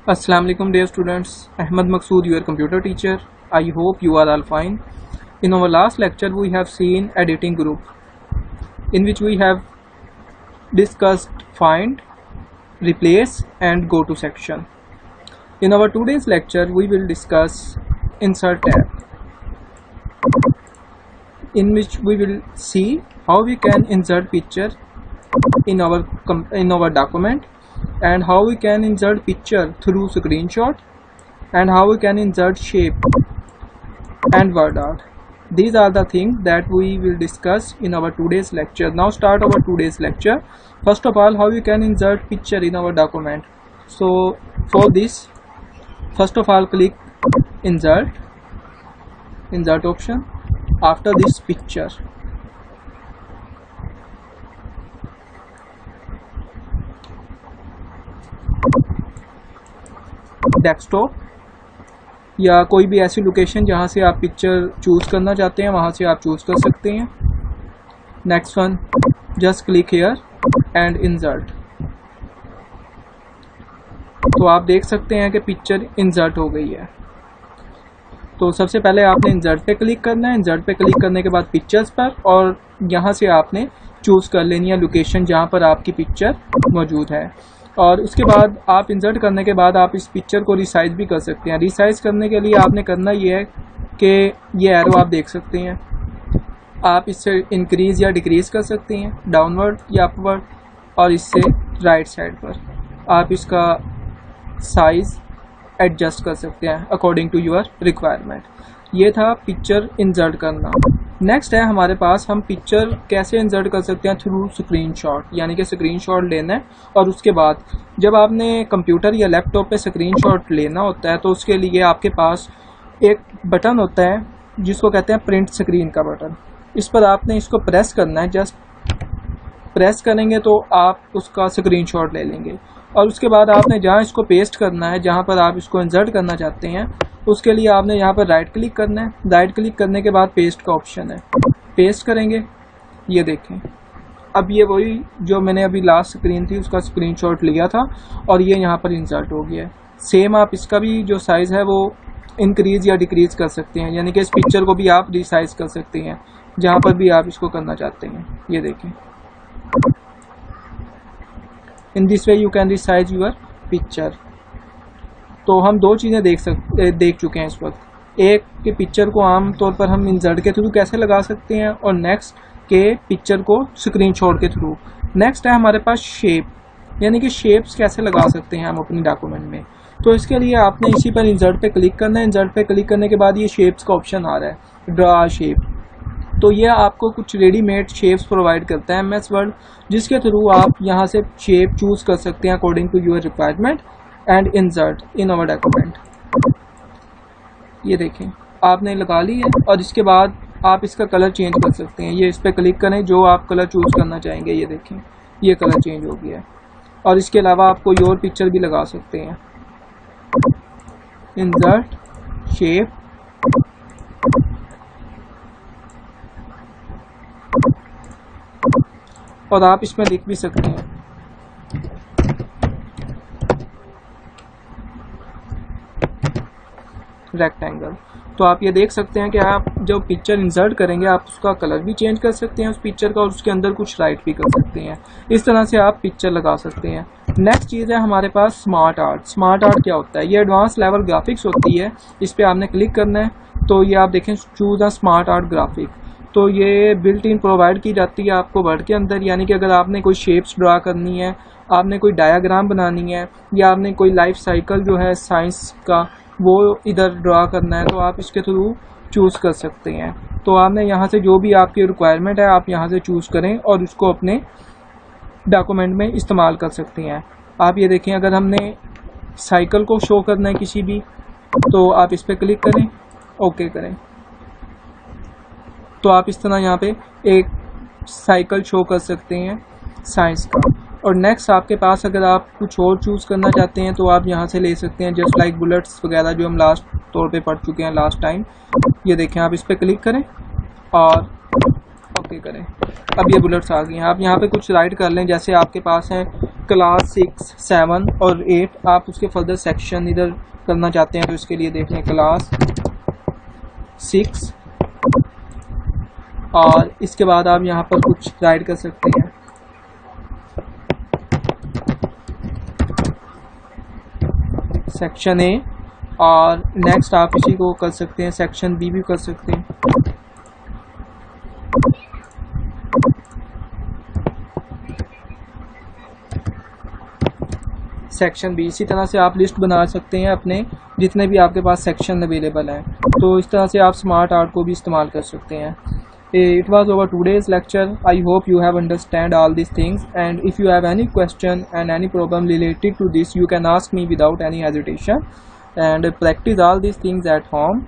Assalamu alaikum dear students. Ahmad Maqsood, your computer teacher. I hope you are all fine. In our last lecture we have seen editing group, in which we have discussed find, replace and go to section. In our today's lecture we will discuss insert tab, in which we will see how we can insert picture in our document, and how we can insert picture through screenshot, and how we can insert shape and word art. These are the things that we will discuss in our today's lecture. Now start our today's lecture. First of all, how we can insert picture in our document. So for this, first of all click insert option. After this, picture. Desktop या कोई भी ऐसी location जहाँ से आप picture choose करना चाहते हैं, वहाँ से आप चूज़ कर सकते हैं. Next one, just click here and insert. तो आप देख सकते हैं कि पिक्चर इंसर्ट हो गई है. तो सबसे पहले आपने इंसर्ट पे क्लिक करना है. इंसर्ट पे क्लिक करने के बाद पिक्चर्स पर, और यहाँ से आपने चूज़ कर लेनी है लोकेशन जहाँ पर आपकी पिक्चर मौजूद है. और उसके बाद आप इंसर्ट करने के बाद आप इस पिक्चर को रिसाइज भी कर सकते हैं. रिसाइज करने के लिए आपने करना ये है कि ये एरो आप देख सकते हैं, आप इससे इंक्रीज़ या डिक्रीज़ कर सकते हैं, डाउनवर्ड या अपवर्ड, और इससे राइट साइड पर आप इसका साइज़ एडजस्ट कर सकते हैं अकॉर्डिंग टू योर रिक्वायरमेंट. ये था पिक्चर इंसर्ट करना. नेक्स्ट है हमारे पास, हम पिक्चर कैसे इंसर्ट कर सकते हैं थ्रू स्क्रीनशॉट. यानी कि स्क्रीनशॉट लेना है, और उसके बाद जब आपने कंप्यूटर या लैपटॉप पे स्क्रीनशॉट लेना होता है तो उसके लिए आपके पास एक बटन होता है जिसको कहते हैं प्रिंट स्क्रीन का बटन. इस पर आपने इसको प्रेस करना है. जस्ट प्रेस करेंगे तो आप उसका स्क्रीनशॉट ले लेंगे, और उसके बाद आपने जहाँ इसको पेस्ट करना है, जहाँ पर आप इसको इंसर्ट करना चाहते हैं, उसके लिए आपने यहाँ पर राइट क्लिक करना है. राइट क्लिक करने के बाद पेस्ट का ऑप्शन है, पेस्ट करेंगे. ये देखें, अब ये वही जो मैंने अभी लास्ट स्क्रीन थी उसका स्क्रीनशॉट लिया था, और ये यहाँ पर इंसर्ट हो गया है. सेम आप इसका भी जो साइज़ है वो इंक्रीज़ या डिक्रीज़ कर सकते हैं. यानी कि इस पिक्चर को भी आप रिसाइज कर सकते हैं जहाँ पर भी आप इसको करना चाहते हैं. ये देखें, in this way you can resize your picture. तो हम दो चीज़ें देख चुके हैं इस वक्त. एक कि पिक्चर को आम तौर पर हम इंसर्ट के थ्रू कैसे लगा सकते हैं, और नेक्स्ट के पिक्चर को स्क्रीनशॉट के थ्रू. नेक्स्ट है हमारे पास शेप, यानी कि शेप्स कैसे लगा सकते हैं हम अपनी डॉक्यूमेंट में. तो इसके लिए आपने इसी पर इंसर्ट पे क्लिक करना है. इंसर्ट पे क्लिक करने के बाद ये शेप्स का ऑप्शन आ रहा है, ड्रा शेप. तो ये आपको कुछ रेडीमेड शेप्स प्रोवाइड करता है MS वर्ड, जिसके थ्रू आप यहाँ से शेप चूज़ कर सकते हैं according to your requirement and insert in our document. ये देखें, आपने लगा ली है, और इसके बाद आप इसका कलर चेंज कर सकते हैं. ये इस पर क्लिक करें, जो आप कलर चूज़ करना चाहेंगे. ये देखें, ये कलर चेंज हो गया है. और इसके अलावा आप कोई और पिक्चर भी लगा सकते हैं. इंसर्ट शेप, और आप इसमें लिख भी सकते हैं. रेक्टेंगल. तो आप ये देख सकते हैं कि आप जब पिक्चर इंसर्ट करेंगे आप उसका कलर भी चेंज कर सकते हैं उस पिक्चर का, और उसके अंदर कुछ राइट भी कर सकते हैं. इस तरह से आप पिक्चर लगा सकते हैं. नेक्स्ट चीज़ है हमारे पास स्मार्ट आर्ट. स्मार्ट आर्ट क्या होता है? ये एडवांस लेवल ग्राफिक्स होती है. इस पर आपने क्लिक करना है. तो ये आप देखें, choose the smart art graphic. तो ये बिल्ट इन प्रोवाइड की जाती है आपको वर्ड के अंदर. यानी कि अगर आपने कोई शेप्स ड्रा करनी है, आपने कोई डायाग्राम बनानी है, या आपने कोई लाइफ साइकिल जो है साइंस का वो इधर ड्रा करना है, तो आप इसके थ्रू चूज़ कर सकते हैं. तो आपने यहाँ से जो भी आपकी रिक्वायरमेंट है आप यहाँ से चूज़ करें और उसको अपने डॉक्यूमेंट में इस्तेमाल कर सकते हैं. आप ये देखें, अगर हमने साइकिल को शो करना है किसी भी, तो आप इस पर क्लिक करें, ओके करें, तो आप इस तरह यहाँ पे एक साइकिल शो कर सकते हैं साइंस का. और नेक्स्ट आपके पास अगर आप कुछ और चूज़ करना चाहते हैं तो आप यहाँ से ले सकते हैं, जस्ट लाइक बुलेट्स वगैरह जो हम लास्ट तौर पे पढ़ चुके हैं लास्ट टाइम. ये देखें, आप इस पर क्लिक करें और ओके करें. अब ये बुलेट्स आ गई हैं. आप यहाँ पे कुछ राइट कर लें, जैसे आपके पास है क्लास 6, 7 और 8 आप उसके फर्दर सेक्शन इधर करना चाहते हैं तो इसके लिए देख लें क्लास 6 और इसके बाद आप यहाँ पर कुछ राइट कर सकते हैं। सेक्शन ए और नेक्स्ट आप इसी को कर सकते हैं, सेक्शन बी भी कर सकते हैं। सेक्शन बी, इसी तरह से आप लिस्ट बना सकते हैं अपने जितने भी आपके पास सेक्शन अवेलेबल हैं। तो इस तरह से आप स्मार्ट आर्ट को भी इस्तेमाल कर सकते हैं। It was our today's lecture. I hope you have understand all these things, and if you have any question and any problem related to this, you can ask me without any hesitation, and practice all these things at home.